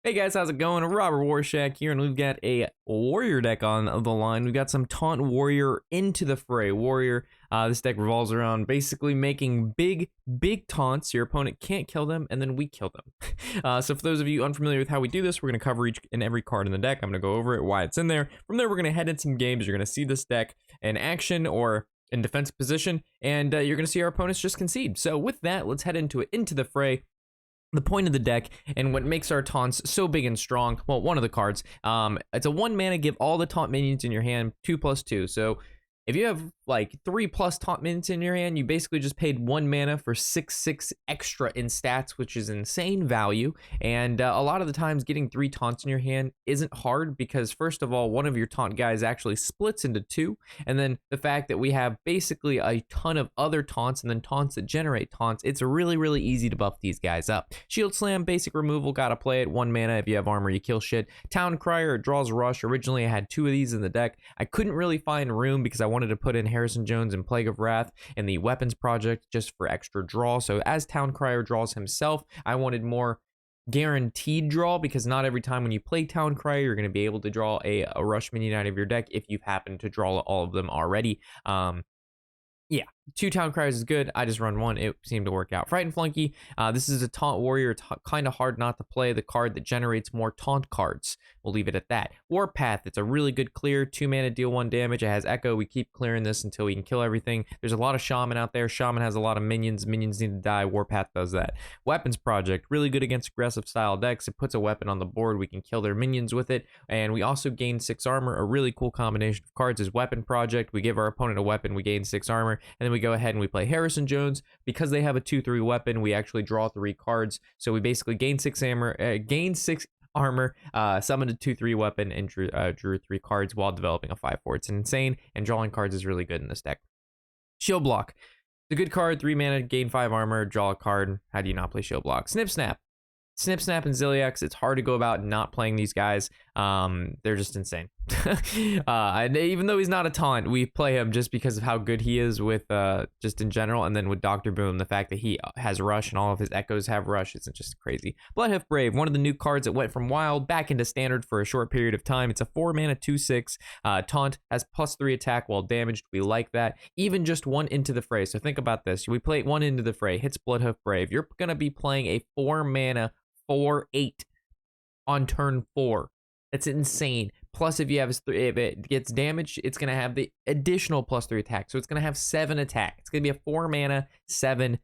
Hey guys, how's it going? Robert Warshak here, and we've got a warrior deck on the line. We've got some Taunt Warrior into the Fray Warrior. This deck revolves around basically making big taunts. Your opponent can't kill them, and then we kill them. So for those of you unfamiliar with how we do this, we're going to cover each and every card in the deck. I'm going to go over it, why it's in there. From there, we're going to head in some games. You're going to see this deck in action or in defensive position, and you're going to see our opponents just concede. So with that, let's head into it, into the fray. The point of the deck and what makes our taunts so big and strong, well, one of the cards, it's a 1 mana, give all the taunt minions in your hand 2/2. So if you have like 3+ taunt minions in your hand, you basically just paid 1 mana for 6/6 extra in stats, which is insane value. And a lot of the times getting 3 taunts in your hand isn't hard because first of all, one of your taunt guys actually splits into 2. And then the fact that we have basically a ton of other taunts and then taunts that generate taunts, it's really easy to buff these guys up. Shield Slam, basic removal, gotta play it. 1 mana, if you have armor, you kill shit. Town Crier, it draws Rush. Originally, I had 2 of these in the deck. I couldn't really find room because I wanted to put in Harrison Jones and Plague of Wrath in the weapons project just for extra draw. So as Town Crier draws himself, I wanted more guaranteed draw because not every time when you play Town Crier, you're going to be able to draw a Rush minion out of your deck if you've happened to draw all of them already. Yeah, 2 Town Criers is good. I just run 1. It seemed to work out. Frightened Flunky. This is a Taunt Warrior. It's kind of hard not to play the card that generates more taunt cards. We'll leave it at that. Warpath. It's a really good clear. 2 mana, deal 1 damage. It has Echo. We keep clearing this until we can kill everything. There's a lot of Shaman out there. Shaman has a lot of minions. Minions need to die. Warpath does that. Weapons Project. Really good against aggressive style decks. It puts a weapon on the board. We can kill their minions with it. And we also gain 6 armor. A really cool combination of cards is Weapon Project. We give our opponent a weapon. We gain 6 armor. And then we go ahead and we play Harrison Jones. Because they have a 2/3 weapon, we actually draw 3 cards. So we basically gain 6 armor, summoned a 2/3 weapon, and drew 3 cards while developing a 5/4. It's insane, and drawing cards is really good in this deck. Shield Block. It's a good card, 3 mana, gain 5 armor, draw a card. How do you not play Shield Block? Snip Snap. Snip Snap and Ziliax, it's hard to go about not playing these guys. They're just insane. And even though he's not a taunt, we play him just because of how good he is with just in general. And then with Dr. Boom, the fact that he has Rush and all of his echoes have Rush isn't just crazy. Bloodhoof Brave, one of the new cards that went from wild back into standard for a short period of time. It's a 4 mana 2/6 taunt, has +3 attack while damaged. We like that. Even just 1 into the fray. So think about this. We play 1 into the fray, hits Bloodhoof Brave. You're going to be playing a 4 mana 4/8 on turn 4. That's insane. Plus, if it gets damaged, it's going to have the additional +3 attack. So it's going to have 7 attack. It's going to be a 4 mana 7/7,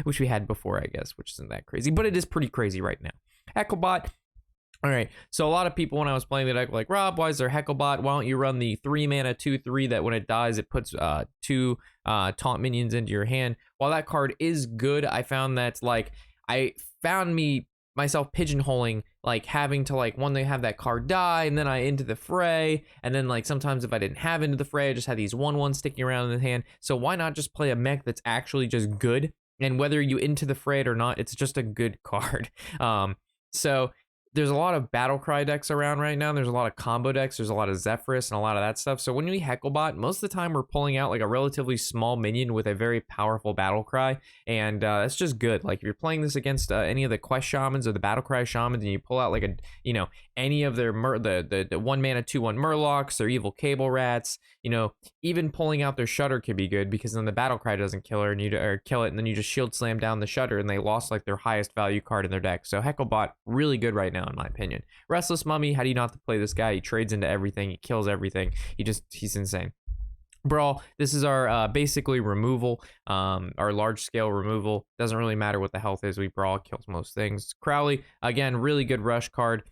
which we had before, I guess, which isn't that crazy, but it is pretty crazy right now. Hecklebot. All right, so a lot of people when I was playing the deck were like, Rob, why is there Hecklebot? Why don't you run the 3 mana 2/3 that when it dies, it puts 2 taunt minions into your hand? While that card is good, I found that I found myself pigeonholing, like having to one day have that card die and then I into the fray, and then sometimes if I didn't have into the fray, I just had these 1/1 sticking around in the hand. So why not just play a mech that's actually just good, and whether you into the fray it or not, it's just a good card. So there's a lot of battle cry decks around right now. There's a lot of combo decks. There's a lot of Zephyrus and a lot of that stuff. So when we Hecklebot, most of the time we're pulling out a relatively small minion with a very powerful battle cry, and it's just good. If you're playing this against any of the quest shamans or the battle cry shamans, and you pull out any of their the 1 mana 2/1 Murlocs or evil cable rats, even pulling out their Shudder could be good because then the battle cry doesn't kill her and kill it, and then you just shield slam down the Shudder and they lost their highest value card in their deck. So Hecklebot really good right now in my opinion. Restless Mummy, how do you not play this guy? He trades into everything, he kills everything, he's insane. Brawl, this is our basically removal, our large scale removal. Doesn't really matter what the health is, we brawl, kills most things. Crowley, again, really good rush card.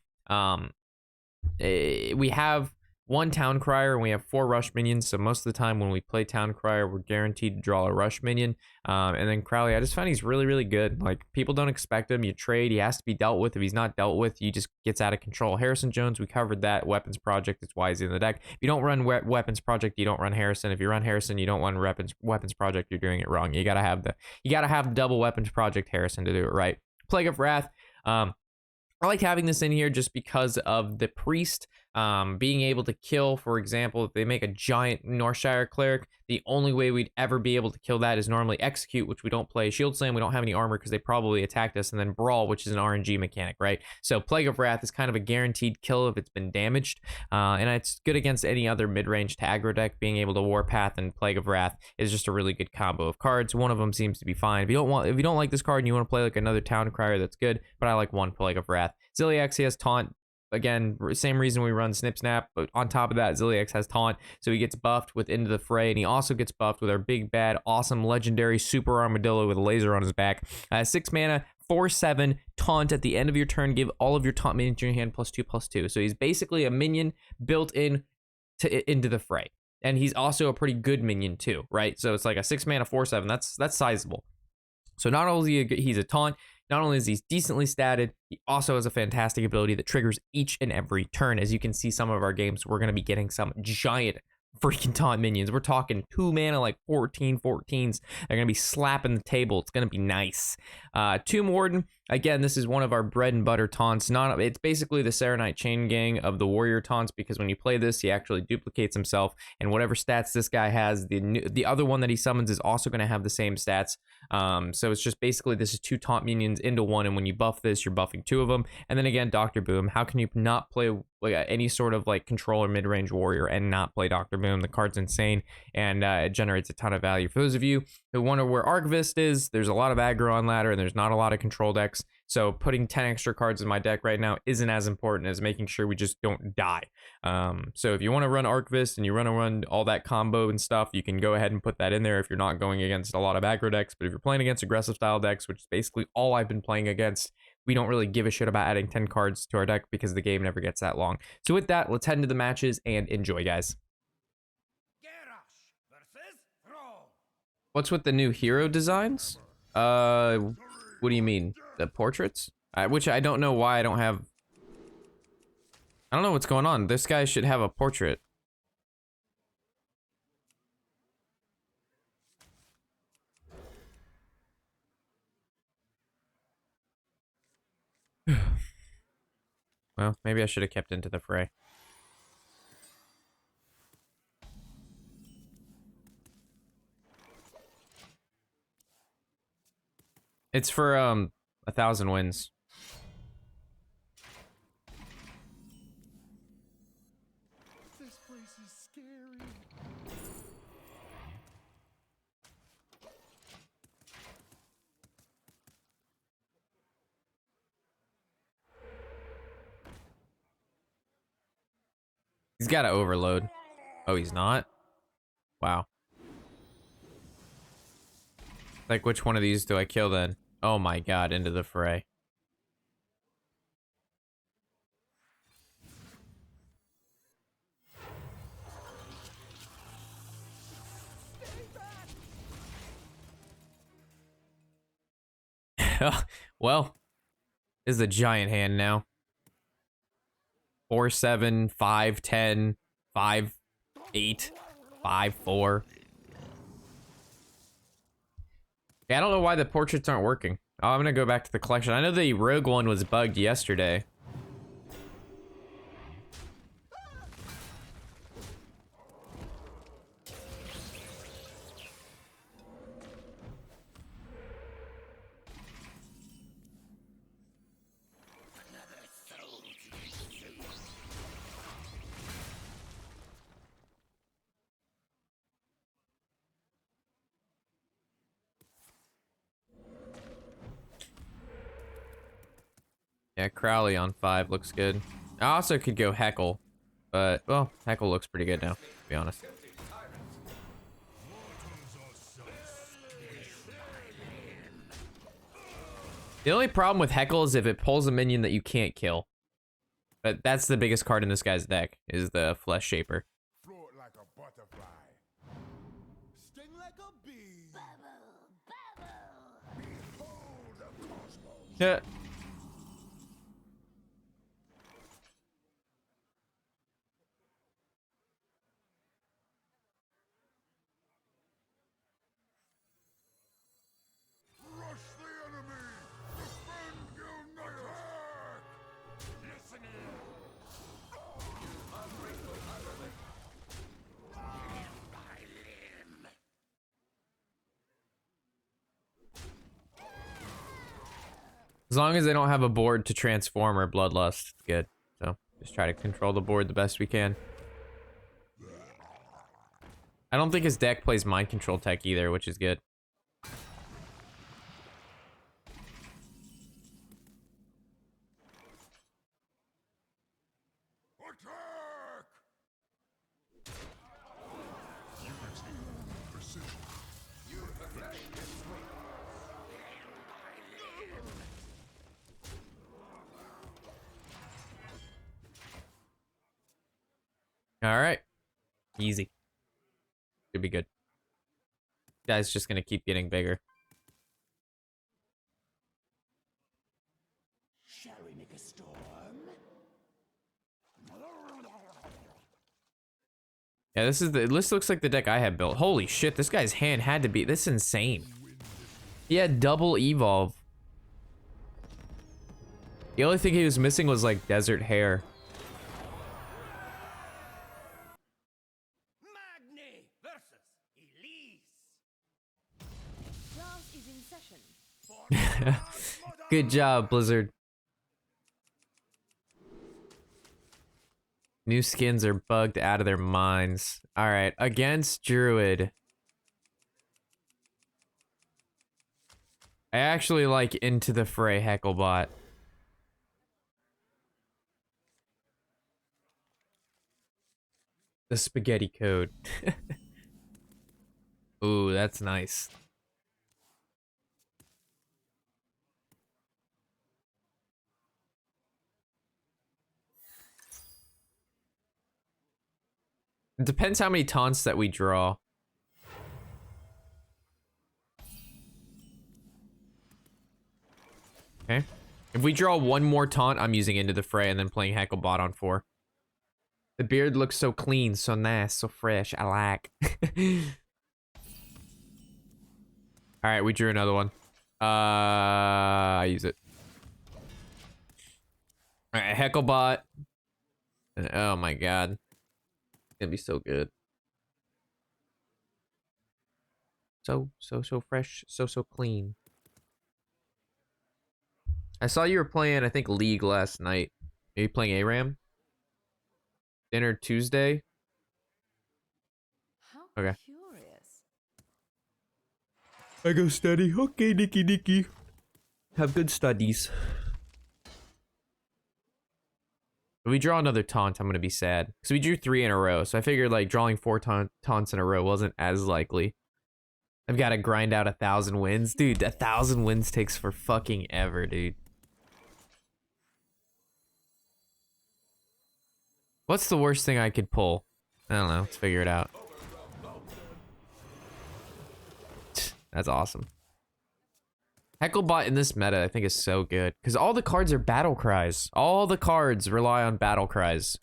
We have 1 Town Crier and we have 4 Rush minions, so most of the time when we play Town Crier, we're guaranteed to draw a Rush minion. And then Crowley, I just find he's really good. People don't expect him. You trade, he has to be dealt with. If he's not dealt with, he just gets out of control. Harrison Jones, we covered that. Weapons Project, it's why he's in the deck. If you don't run Weapons Project, you don't run Harrison. If you run Harrison, you don't run Weapons Project, you're doing it wrong. You gotta have the double Weapons Project Harrison to do it right. Plague of Wrath. I like having this in here just because of the priest. Being able to kill, for example, if they make a giant Northshire cleric, the only way we'd ever be able to kill that is normally execute, which we don't play. Shield Slam, we don't have any armor because they probably attacked us, and then Brawl, which is an RNG mechanic, right? So Plague of Wrath is kind of a guaranteed kill if it's been damaged, and it's good against any other mid-range to aggro deck. Being able to Warpath and Plague of Wrath is just a really good combo of cards. One of them seems to be fine. If you don't like this card and you want to play like another Town Crier, that's good, but I like one Plague of Wrath. Ziliax, he has Taunt. Again, same reason we run Snip Snap, but on top of that, Ziliax has Taunt, so he gets buffed with Into the Fray, and he also gets buffed with our big, bad, awesome, legendary Super Armadillo with a laser on his back. 6 mana, 4/7, Taunt at the end of your turn, give all of your Taunt minions in your hand +2/+2. So he's basically a minion built in to Into the Fray. And he's also a pretty good minion too, right? So it's like a 6 mana, 4/7, that's sizable. So not only he's a Taunt, not only is he decently statted, he also has a fantastic ability that triggers each and every turn. As you can see, some of our games, we're going to be getting some giant freaking Taunt minions. We're talking 2 mana, like 14/14s. They're going to be slapping the table. It's going to be nice. Tomb Warden, again, this is one of our bread and butter taunts. It's basically the Serenite Chain Gang of the warrior taunts, because when you play this, he actually duplicates himself, and whatever stats this guy has, the other one that he summons is also going to have the same stats. So it's just basically, this is 2 taunt minions into one, and when you buff this, you're buffing 2 of them. And then again, Dr. Boom. How can you not play like any sort of like controller mid-range warrior and not play Dr. Boom? The card's insane, and it generates a ton of value. For those of you who wonder where Archivist is, there's a lot of aggro on ladder, and there's not a lot of control decks. So putting 10 extra cards in my deck right now isn't as important as making sure we just don't die. So if you want to run Archivist and you want to run all that combo and stuff, you can go ahead and put that in there if you're not going against a lot of aggro decks. But if you're playing against aggressive style decks, which is basically all I've been playing against, we don't really give a shit about adding 10 cards to our deck because the game never gets that long. So with that, let's head into the matches and enjoy, guys. What's with the new hero designs? What do you mean? The portraits? Which I don't know why I don't have... I don't know what's going on. This guy should have a portrait. Well, maybe I should have kept Into the Fray. It's for 1,000 wins. This place is scary. He's got to overload. Oh, he's not? Wow. Like, which one of these do I kill then? Oh my god, Into the Fray. Well, this is a giant hand now. 4/7, 5/10, 5/8, 5/4. Yeah, I don't know why the portraits aren't working. Oh, I'm gonna go back to the collection. I know the rogue one was bugged yesterday. Yeah, Crowley on 5 looks good. I also could go Heckle, but, well, Heckle looks pretty good now, to be honest. The only problem with Heckle is if it pulls a minion that you can't kill. But that's the biggest card in this guy's deck, is the Flesh Shaper. Float like a butterfly. Sting like a bee. Behold the cosmos. Yeah. Rush the enemy. Defend Guild Knight. Listen here. As long as they don't have a board to transform or bloodlust, it's good. So just try to control the board the best we can. I don't think his deck plays mind control tech either, which is good. Attack! All right, easy. Should be good. Guy's just gonna keep getting bigger. Shall we make a storm? Yeah, this looks like the deck I had built. Holy shit, this guy's hand had to be, this is insane. He had double evolve. The only thing he was missing was like desert hair. Magni versus Elise. Class is in session. Good job, Blizzard. New skins are bugged out of their minds. All right, against Druid. I actually like Into the Fray Hecklebot. The spaghetti code. Ooh, that's nice. It depends how many taunts that we draw. Okay. If we draw one more taunt, I'm using Into the Fray and then playing Hecklebot on 4. The beard looks so clean, so nice, so fresh. I like. All right, we drew another one. I use it. All right, Hecklebot. And, oh my god. It's gonna be so good. So fresh, so clean. I saw you were playing, I think, League last night. Are you playing ARAM? Dinner Tuesday? How Okay. curious. I go study. Okay, Nicky. Have good studies. If we draw another taunt, I'm gonna be sad. Because we drew 3 in a row, so I figured like drawing 4 taunts in a row wasn't as likely. I've got to grind out 1,000 wins. Dude, 1,000 wins takes for fucking ever, dude. What's the worst thing I could pull? I don't know. Let's figure it out. That's awesome. Hecklebot in this meta, I think, is so good. Because all the cards are battle cries. All the cards rely on battle cries.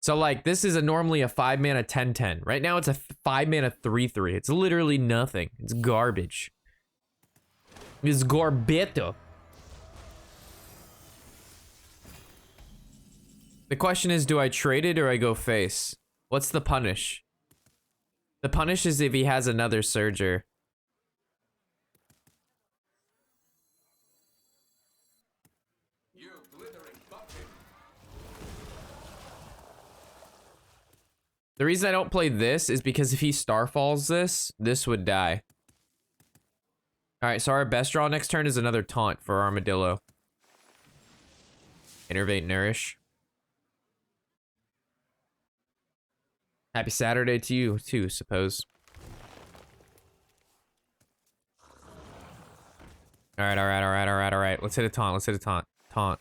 So, like, this is normally a 5-mana 10/10. Right now, it's a 5-mana 3/3. It's literally nothing. It's garbage. It's garbito. The question is, do I trade it or I go face? What's the punish? The punish is if he has another Surger. The reason I don't play this is because if he Starfalls this would die. Alright, so our best draw next turn is another taunt for Armadillo. Innervate Nourish. Happy Saturday to you, too, suppose. Alright. Let's hit a taunt, Taunt.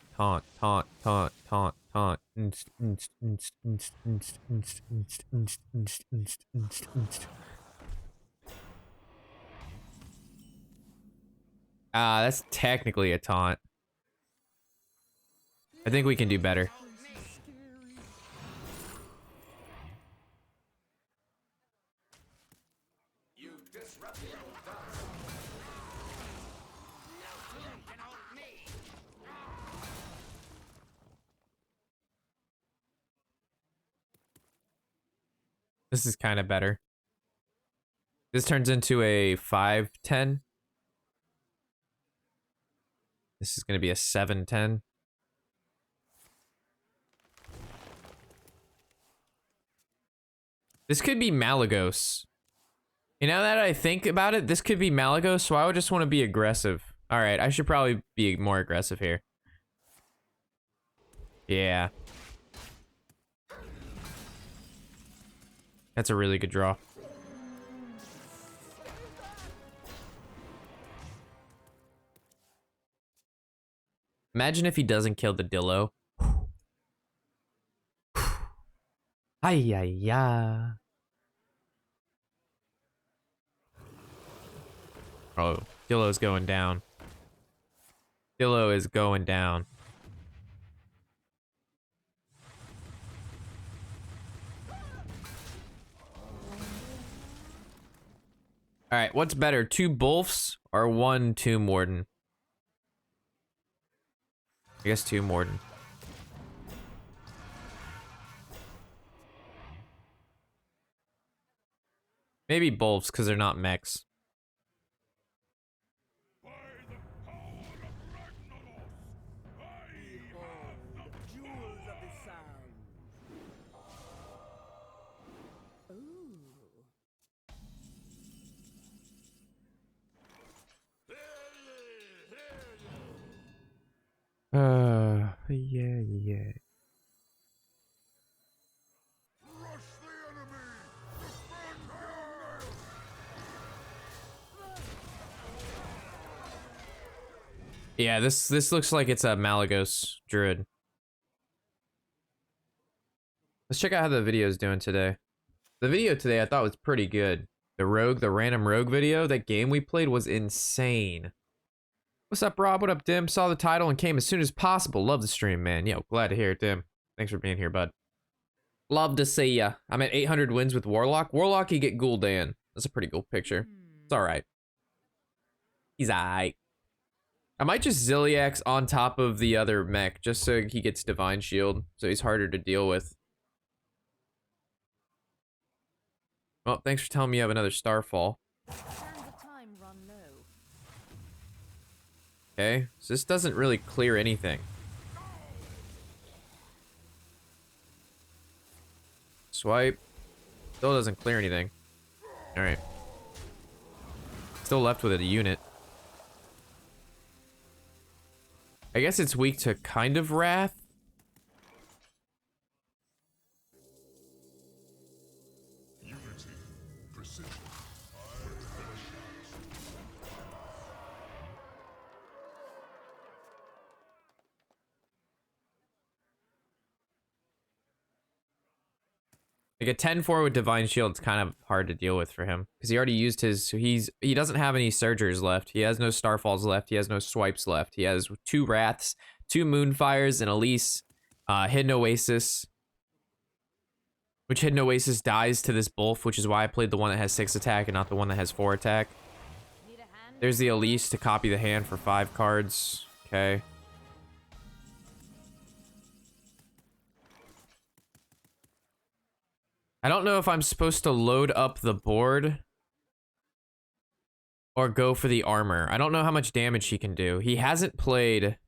Ah, that's technically a taunt. I think we can do better. This is kind of better. This turns into a 5/10. This is gonna be a 7-10. This could be Malagos. You know, that I think about it, this could be Malagos, so I would just want to be aggressive. Alright, I should probably be more aggressive here. Yeah. That's a really good draw. Imagine if he doesn't kill the Dillo. Ay, ay, ay. Oh, Dillo's going down. Dillo is going down. All right, what's better, 2 Bolfs or 1 Tomb Warden? I guess Tomb Warden. Maybe Bolfs because they're not mechs. Yeah, yeah. Rush the enemy! Yeah, this looks like it's a Malagos Druid. Let's check out how the video is doing today. The video today I thought was pretty good. The random rogue video, that game we played was insane. What's up, Rob? What up, Dim? Saw the title and came as soon as possible. Love the stream, man. Yo, glad to hear it, Dim. Thanks for being here, bud. Love to see ya. I'm at 800 wins with Warlock. Warlock, you get Gul'dan. That's a pretty cool picture. It's alright. He's alright. I might just Ziliax on top of the other mech, just so he gets Divine Shield, so he's harder to deal with. Well, thanks for telling me you have another Starfall. Okay, so this doesn't really clear anything. Swipe. Still doesn't clear anything. Alright. Still left with a unit. I guess it's weak to kind of Wrath. Like a 10-4 with Divine Shield is kind of hard to deal with for him. Because he already used his, so he doesn't have any Surgers left. He has no Starfalls left. He has no Swipes left. He has 2 Wraths, 2 Moonfires, and Elise, Hidden Oasis. Which Hidden Oasis dies to this Bolf, which is why I played the one that has 6 attack and not the one that has 4 attack. There's the Elise to copy the hand for 5 cards. Okay. I don't know if I'm supposed to load up the board or go for the armor. I don't know how much damage he can do. He hasn't played.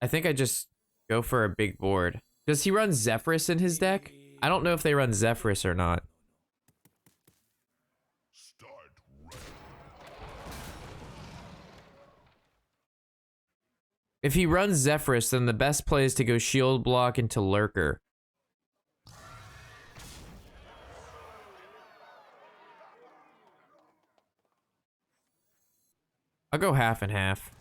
I think I just go for a big board. Does he run Zephyrus in his deck? I don't know if they run Zephyrus or not. If he runs Zephyrus, then the best play is to go Shield Block into Lurker. I'll go half and half.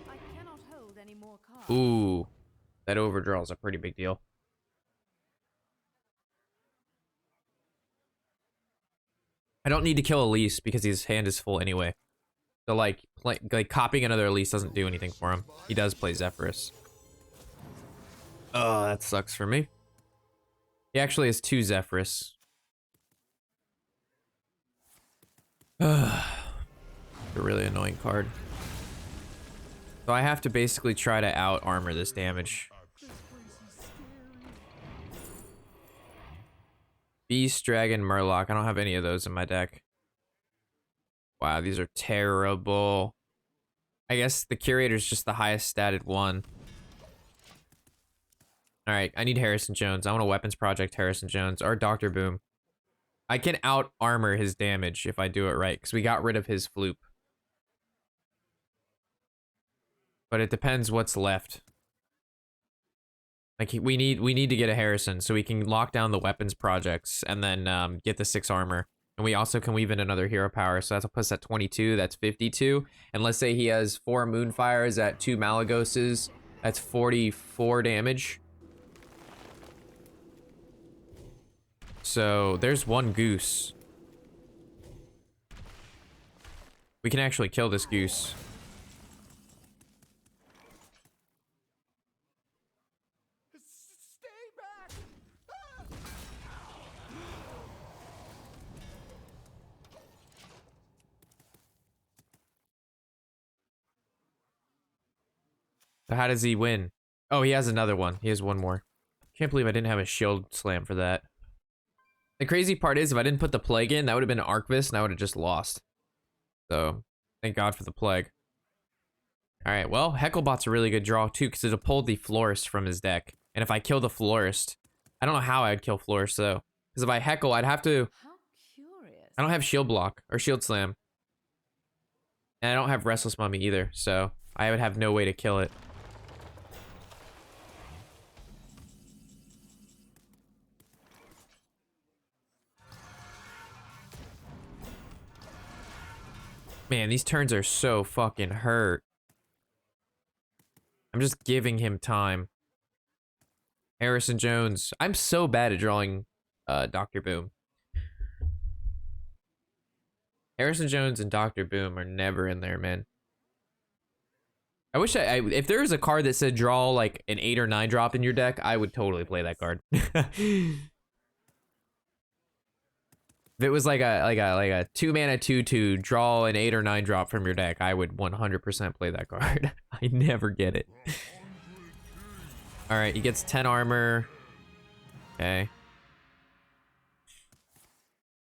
I cannot hold any more cards. Ooh, that overdraw is a pretty big deal. I don't need to kill Elise because his hand is full anyway. So like copying another Elise doesn't do anything for him. He does play Zephyrus. Oh, that sucks for me. He actually has 2 Zephyrus. A really annoying card. So I have to basically try to out-armor this damage. Beast, Dragon, Murloc. I don't have any of those in my deck. Wow, these are terrible. I guess the Curator's just the highest statted one. Alright, I need Harrison Jones. I want a Weapons Project Harrison Jones or Dr. Boom. I can out-armor his damage if I do it right, because we got rid of his Floop. But it depends what's left. Like, we need to get a Harrison so we can lock down the weapons projects and then get the 6 armor. And we also can weave in another hero power, so that'll put us at 22, that's 52. And let's say he has 4 Moonfires at 2 Malagoses, that's 44 damage. So there's 1 goose. We can actually kill this goose. Stay back! So how does he win? Oh, he has another one. He has 1 more. Can't believe I didn't have a shield slam for that. The crazy part is, if I didn't put the plague in, that would have been Arcvis, and I would have just lost. So, thank God for the plague. Alright, well, Hecklebot's a really good draw, too, because it'll pull the Florist from his deck. And if I kill the Florist, I don't know how I'd kill Florist, though. Because if I Heckle, I'd have to... How curious. I don't have Shield Block, or Shield Slam. And I don't have Restless Mummy either, so I would have no way to kill it. Man, these turns are so fucking hurt. I'm just giving him time. Harrison Jones. I'm so bad at drawing Dr. Boom. Harrison Jones and Dr. Boom are never in there, man. I wish if there was a card that said draw like an 8 or 9 drop in your deck, I would totally play that card. If it was like a 2-mana 2/2, draw an 8 or 9 drop from your deck, I would 100% play that card. I never get it. All right, he gets 10 armor. Okay.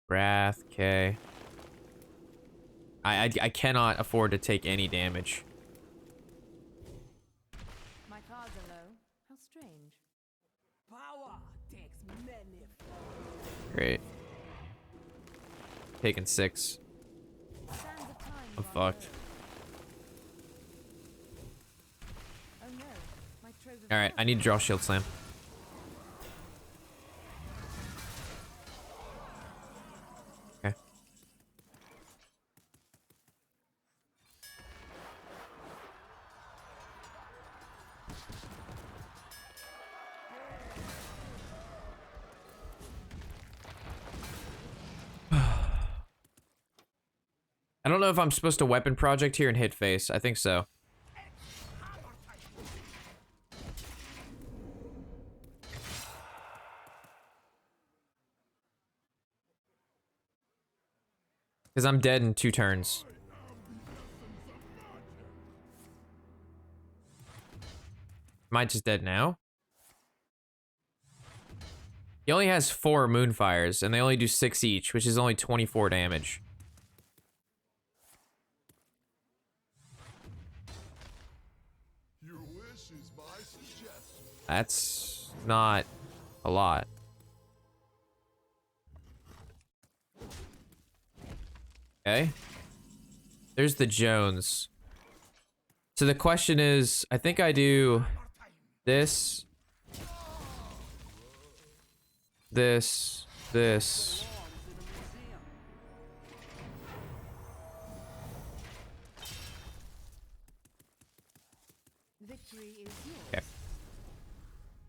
Wrath. Okay. I cannot afford to take any damage. My cards are low. How strange. Power takes many. Great. Taking 6. Sands of time I'm you are fucked. low. Oh no. My trove of All right, I need to draw Shield Slam. Okay. I don't know if I'm supposed to Weapon Project here and hit face. I think so. Because I'm dead in 2 turns. Am I just dead now? He only has 4 Moonfires, and they only do 6 each, which is only 24 damage. Your wish is my suggestion. That's not a lot. Okay. There's the Jones. So the question is, I think I do this, this, this. victory is yours. Okay.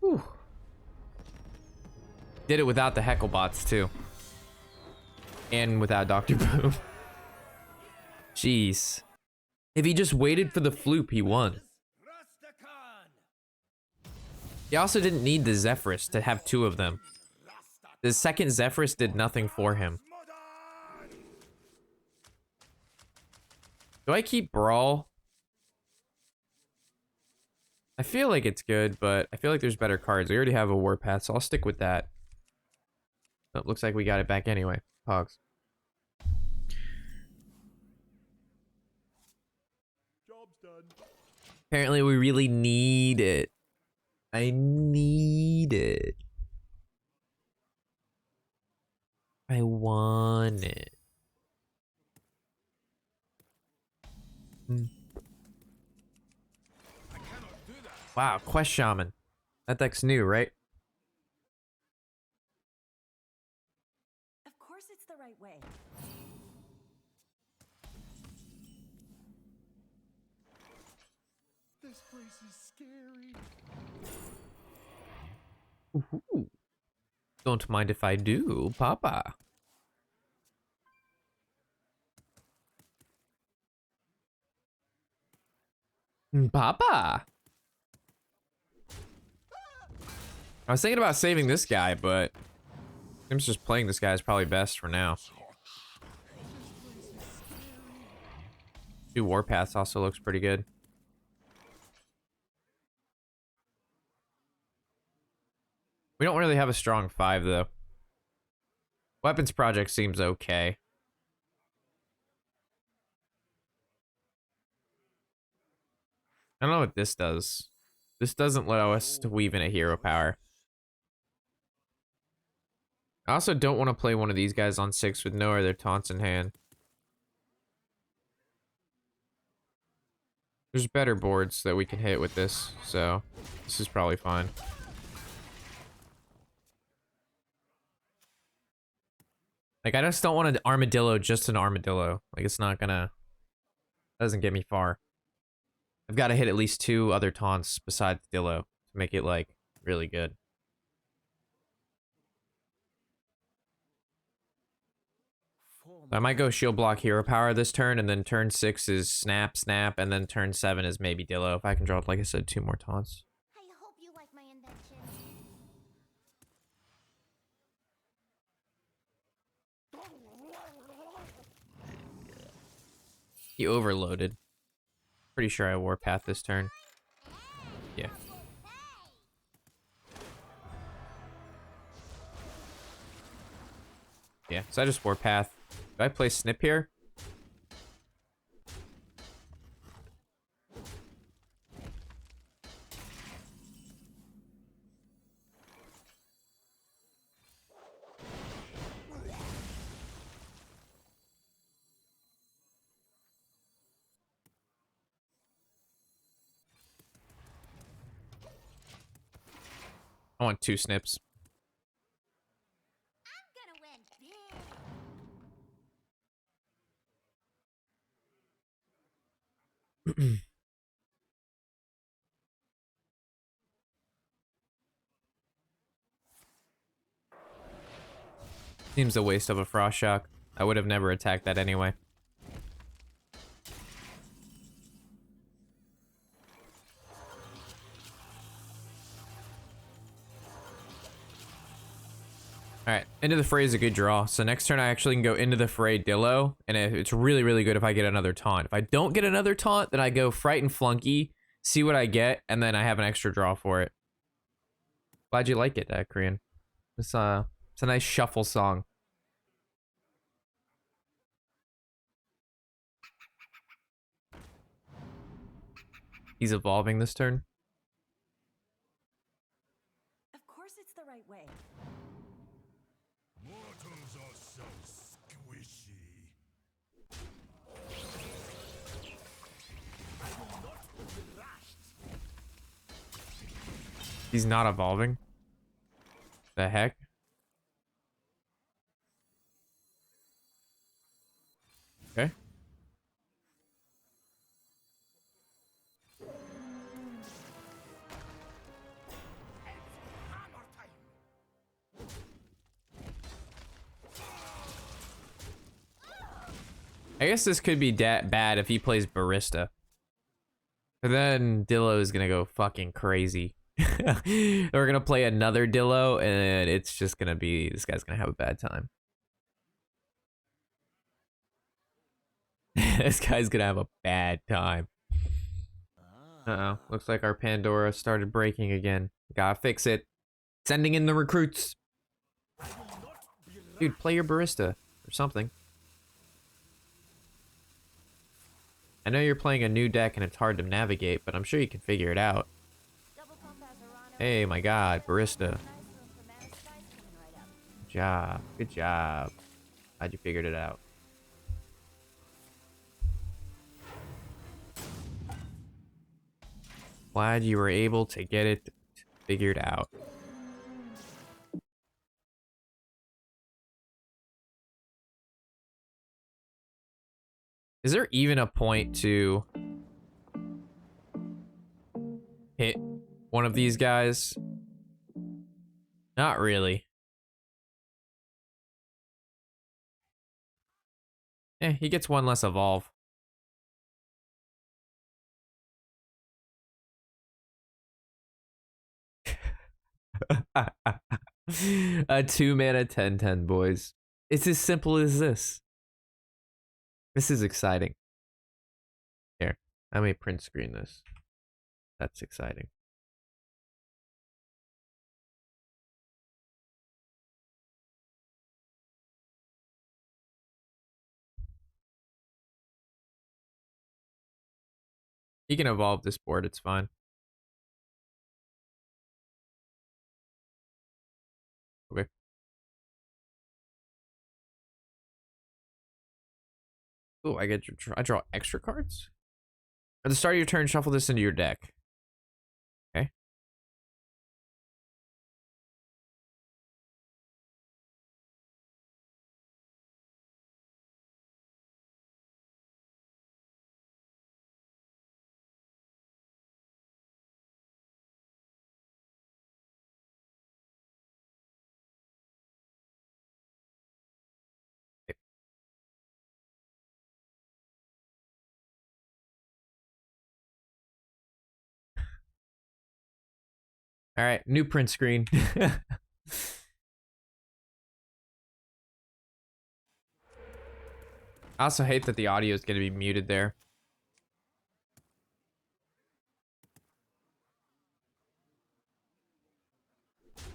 Whew. Did it without the Hecklebots too. And without Dr. Boom. Jeez. If he just waited for the Floop, he won. He also didn't need the Zephyrus to have 2 of them. The second Zephyrus did nothing for him. Do I keep Brawl? I feel like it's good, but I feel like there's better cards. We already have a Warpath, so I'll stick with that. Oh, looks like we got it back anyway. Hogs. Job's done. Apparently we really need it. I need it. I want it. Hmm. I cannot do that. Wow, Quest Shaman. That deck's new, right? Of course it's the right way. This place is scary. Ooh. Don't mind if I do, Papa. Papa. I was thinking about saving this guy, but I'm just playing this guy is probably best for now. Two Warpaths also looks pretty good. We don't really have a strong 5 though. Weapons Project seems okay. I don't know what this does. This doesn't allow us to weave in a hero power. I also don't want to play one of these guys on 6 with no other taunts in hand. There's better boards that we can hit with this, so this is probably fine. Like, I just don't want an armadillo, just an armadillo. Like, it's not gonna... doesn't get me far. I've got to hit at least 2 other taunts besides Dillo to make it, like, really good. I might go shield block hero power this turn, and then turn 6 is snap, snap, and then turn 7 is maybe Dillo. If I can draw, like I said, 2 more taunts. I hope you like my invention. He overloaded. Pretty sure I Warpath this turn. Yeah. Yeah, so I just Warpath. Do I play Snip here? I want 2 Snips. I'm gonna win big. Seems a waste of a Frost Shock. I would have never attacked that anyway. Alright, Into the Fray is a good draw. So next turn I actually can go Into the Fray Dillo, and it's really, really good if I get another taunt. If I don't get another taunt, then I go Frighten Flunky, see what I get, and then I have an extra draw for it. Glad you like it, Korean. It's a nice shuffle song. He's evolving this turn. Of course it's the right way. Mortals are so squishy. I will not be rashed. He's not evolving. The heck? Okay. I guess this could be bad if he plays Barista. But then Dillo is gonna go fucking crazy. We're gonna play another Dillo, and it's just gonna be, this guy's gonna have a bad time. This guy's gonna have a bad time. Uh-oh, looks like our Pandora started breaking again. Gotta fix it. Sending in the recruits. I will not be Dude, play your barista or something. I know you're playing a new deck and it's hard to navigate, but I'm sure you can figure it out. Double pump Azarano. Hey, my God, barista. Nice room for mana spice coming right up. Good job. Good job. How'd you figured it out? Glad you were able to get it figured out. Is there even a point to hit one of these guys? Not really. He gets one less evolve. A 2-mana 10/10, boys. It's as simple as this. This is exciting. Here, I may print screen this. That's exciting. You can evolve this board, it's fine. Okay. Oh, I draw extra cards? At the start of your turn, shuffle this into your deck. Okay. All right, new print screen. I also hate that the audio is going to be muted there.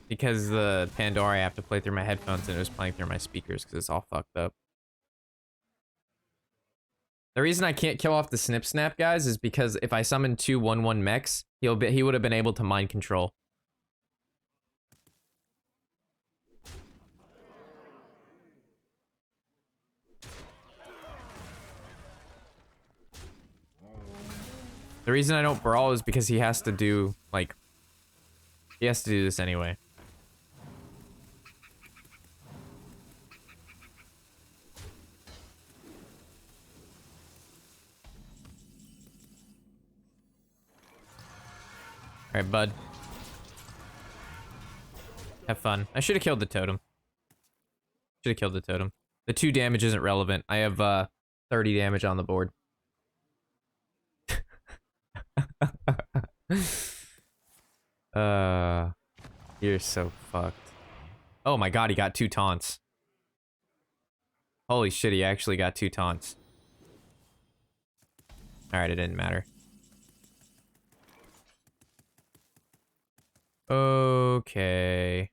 Because the Pandora, I have to play through my headphones and it was playing through my speakers because it's all fucked up. The reason I can't kill off the Snip Snap guys is because if I summon 2 1/1 mechs, he would have been able to mind control. The reason I don't brawl is because he has to do, like, he has to do this anyway. Alright, bud. Have fun. I should have killed the totem. Should have killed the totem. The 2 damage isn't relevant. I have 30 damage on the board. You're so fucked. Oh my god, he got 2 taunts. Holy shit, he actually got 2 taunts. Alright, it didn't matter. Okay.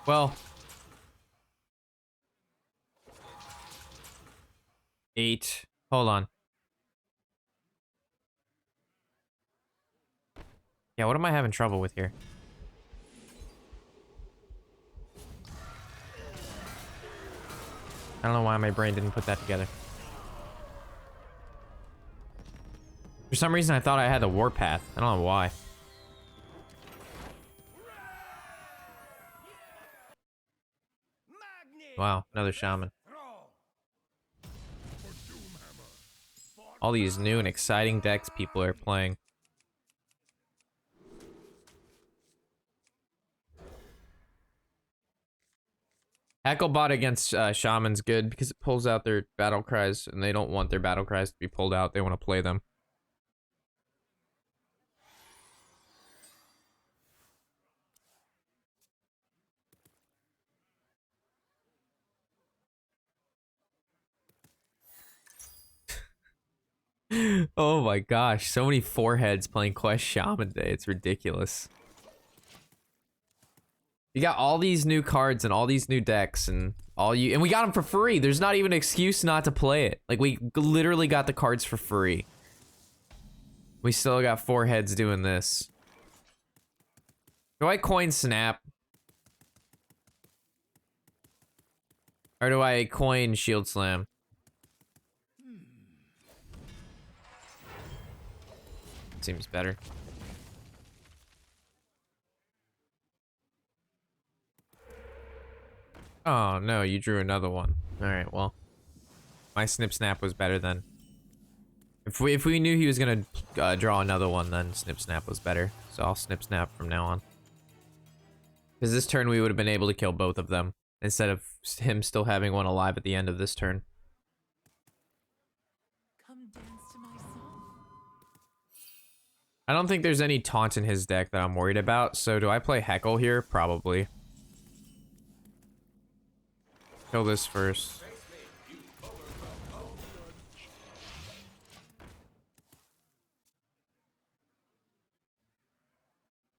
Well. 8. Hold on. Yeah, what am I having trouble with here? I don't know why my brain didn't put that together. For some reason, I thought I had the warpath. I don't know why. Wow, another shaman. All these new and exciting decks people are playing. Hacklebot against Shaman's good because it pulls out their battle cries, and they don't want their battle cries to be pulled out. They want to play them. Oh my gosh, so many foreheads playing Quest Shaman Day. It's ridiculous. You got all these new cards and all these new decks and and we got them for free. There's not even an excuse not to play it. Like, we literally got the cards for free. We still got 4 heads doing this. Do I coin Snap? Or do I coin Shield Slam? Seems better. Oh no, you drew another one. Alright, well. My Snip Snap was better then. If we knew he was gonna draw another one, then Snip Snap was better. So I'll Snip Snap from now on. Because this turn we would have been able to kill both of them, instead of him still having one alive at the end of this turn. Come dance to my song. I don't think there's any taunt in his deck that I'm worried about, so do I play Heckle here? Probably. Kill this first.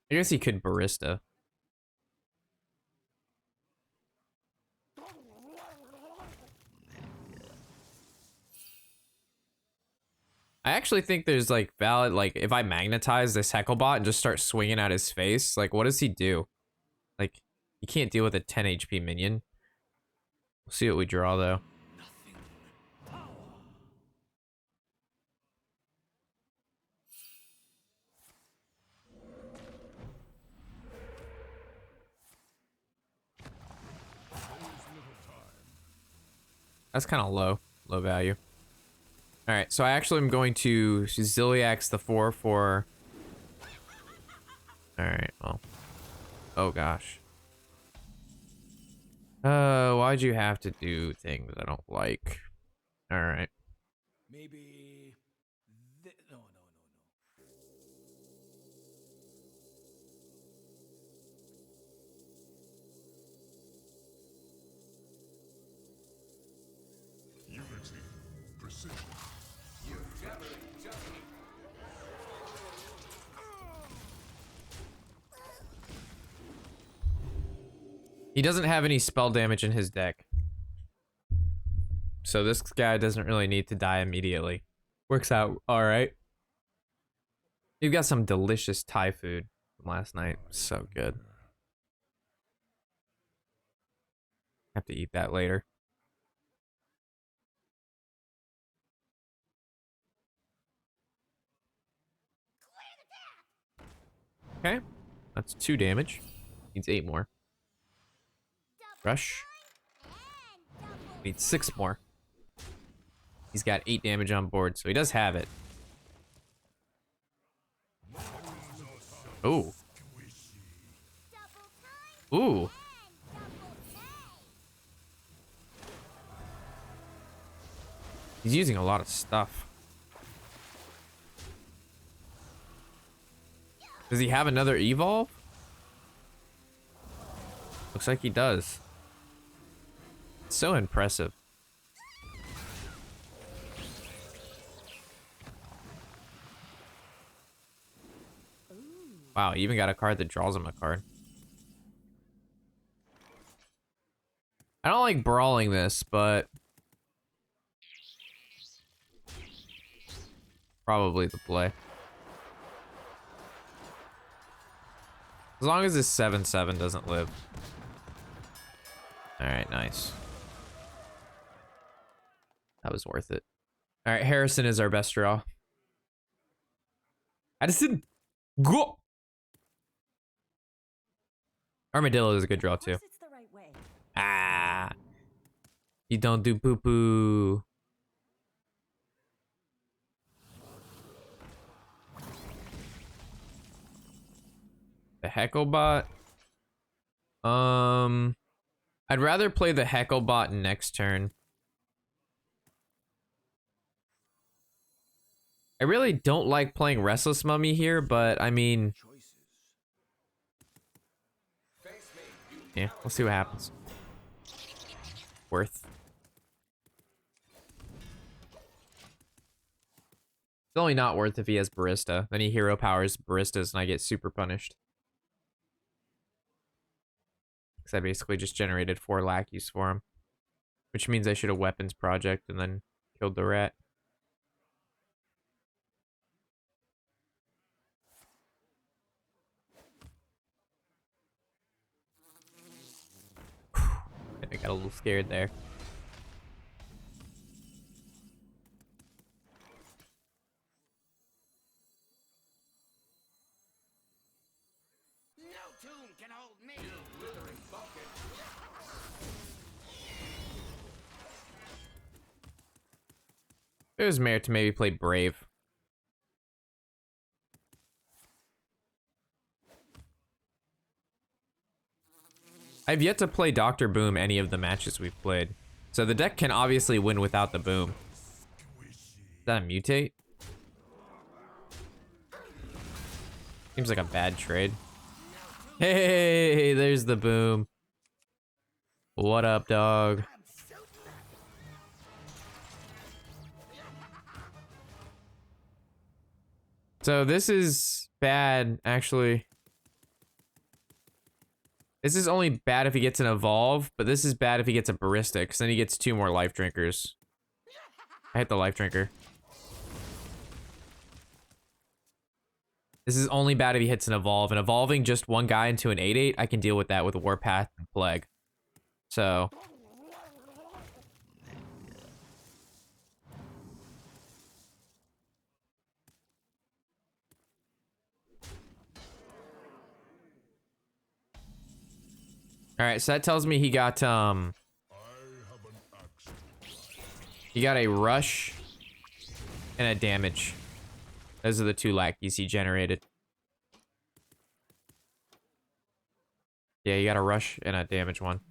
I guess he could Barista. I actually think there's like valid, like if I magnetize this Hecklebot and just start swinging at his face, like what does he do? Like he can't deal with a 10 HP minion. We'll see what we draw though. That's kind of low value. All right, so I actually am going to Zilliax the 4/4. All right, well, oh gosh. Why'd you have to do things I don't like? All right. Maybe. No. Unity, precision. He doesn't have any spell damage in his deck. So this guy doesn't really need to die immediately. Works out all right. You've got some delicious Thai food from last night. So good. Have to eat that later. Okay. That's 2 damage. Needs 8 more. Rush. Needs 6 more. He's got 8 damage on board, so he does have it. Ooh. Ooh. He's using a lot of stuff. Does he have another evolve? Looks like he does. So impressive. Wow, he even got a card that draws him a card. I don't like brawling this, but probably the play. As long as this 7/7 doesn't live. Alright, nice. That was worth it. Alright, Harrison is our best draw. Addison, go! Armadillo is a good draw too. It's the right way. Ah! You don't do poo-poo. The Hecklebot. I'd rather play the Hecklebot next turn. I really don't like playing Restless Mummy here, but I mean, yeah, we'll see what happens. Worth. It's only not worth if he has Barista. Then he hero powers Baristas and I get super punished. Because I basically just generated 4 lackeys for him. Which means I should have weapons project and then killed the rat. I got a little scared there. No tomb can hold me. There's merit to maybe play Brave. I've yet to play Dr. Boom any of the matches we've played. So the deck can obviously win without the boom. Is that a mutate? Seems like a bad trade. Hey, there's the boom. What up, dog? So this is bad, actually. This is only bad if he gets an evolve, but this is bad if he gets a barista, because then he gets 2 more life drinkers. I hit the life drinker. This is only bad if he hits an evolve, and evolving just 1 guy into an 8/8, I can deal with that with Warpath and Plague. So. Alright, so that tells me he got, he got a rush and a damage. Those are the 2 lackeys he generated. Yeah, you got a rush and a damage one.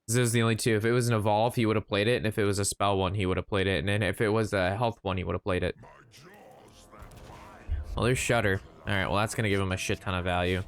Those are the only 2. If it was an evolve, he would have played it, and if it was a spell one, he would have played it, and then if it was a health one, he would have played it. Well, there's Shudder. Alright, well that's gonna give him a shit ton of value.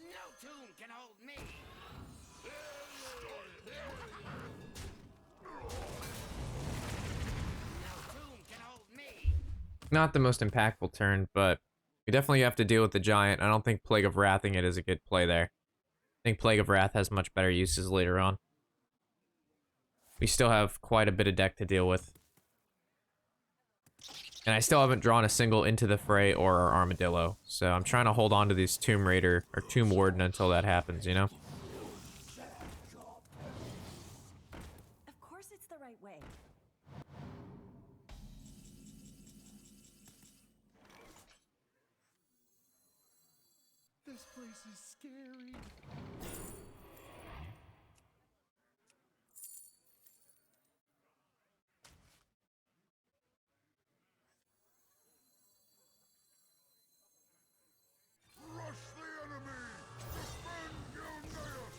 No tomb can hold me. No tomb can hold me. Not the most impactful turn, but we definitely have to deal with the giant. I don't think Plague of Wrathing it is a good play there. I think Plague of Wrath has much better uses later on. We still have quite a bit of deck to deal with. And I still haven't drawn a single Into the Fray or our Armadillo. So I'm trying to hold on to this Tomb Raider or Tomb Warden until that happens, you know? Of course it's the right way. This place is scary. Rush the enemy! Defend Gilneas!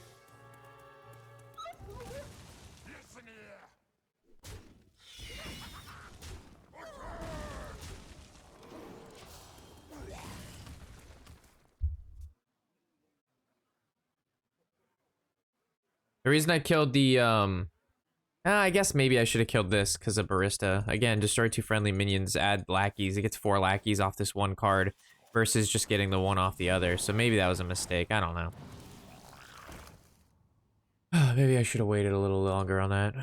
Listen here! The reason I killed the, I guess maybe I should have killed this because of Barista. Again, destroy 2 friendly minions, add lackeys. It gets 4 lackeys off this 1 card versus just getting the 1 off the other. So maybe that was a mistake. I don't know. Maybe I should have waited a little longer on that.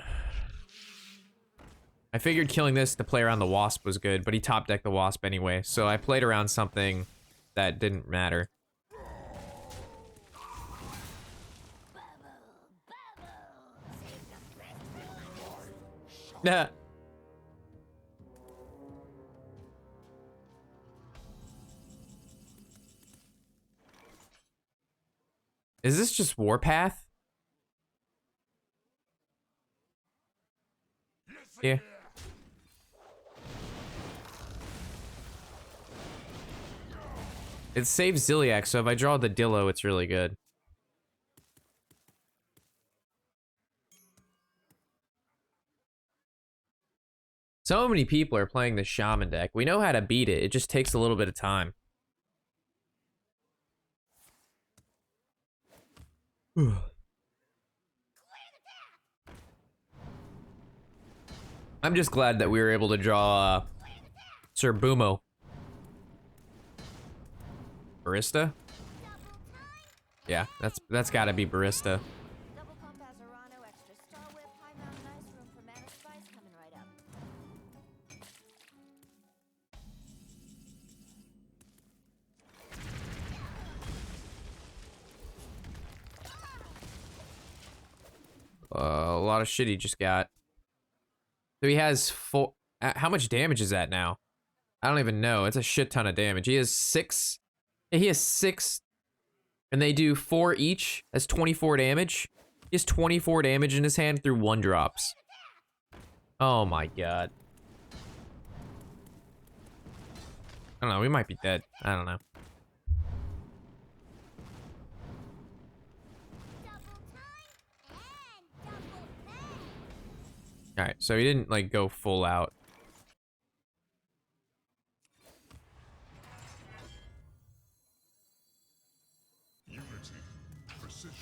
I figured killing this to play around the Wasp was good, but he top decked the Wasp anyway. So I played around something that didn't matter. Nah. Is this just Warpath? Listen Yeah. It saves Ziliax, so if I draw the Dillo, it's really good. So many people are playing the Shaman deck. We know how to beat it. It just takes a little bit of time. I'm just glad that we were able to draw Sir Boomo. Barista? Yeah, that's gotta be Barista. Double pump Azarano, extra Star Whip, high mountain ice, room for mana spice coming right up. A lot of shit he just got. So he has four. How much damage is that now? I don't even know. It's a shit ton of damage. He has 6. Yeah, he has 6. And they do 4 each. That's 24 damage. He has 24 damage in his hand through 1-drops. Oh my god. I don't know. We might be dead. I don't know. Alright, so he didn't, like, go full out. Unity, precision,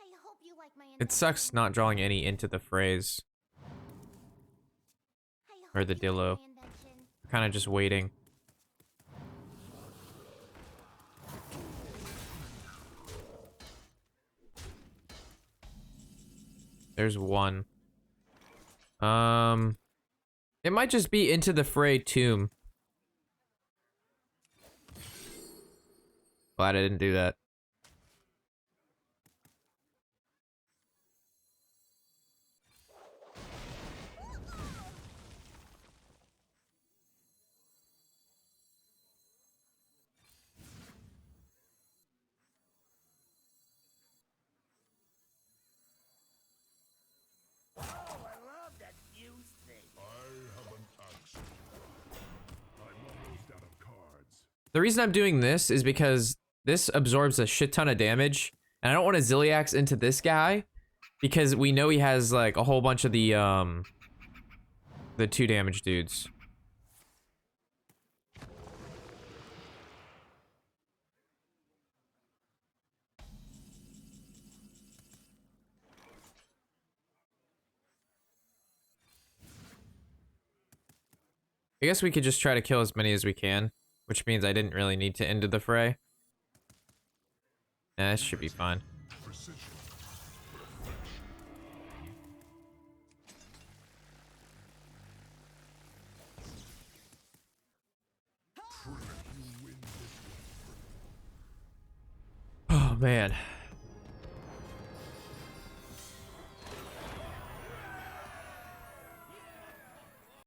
I hope you like my It sucks not drawing any into the phrase. Or the Dillo. Kind of just waiting. There's one. It might just be into the fray tomb. Glad I didn't do that. I have an action. I'm almost out of cards. The reason I'm doing this is because this absorbs a shit ton of damage, and I don't want to Ziliax into this guy because we know he has like a whole bunch of the 2 damage dudes. I guess we could just try to kill as many as we can, which means I didn't really need to end the fray. Nah, this should be fine. Precision. Oh man.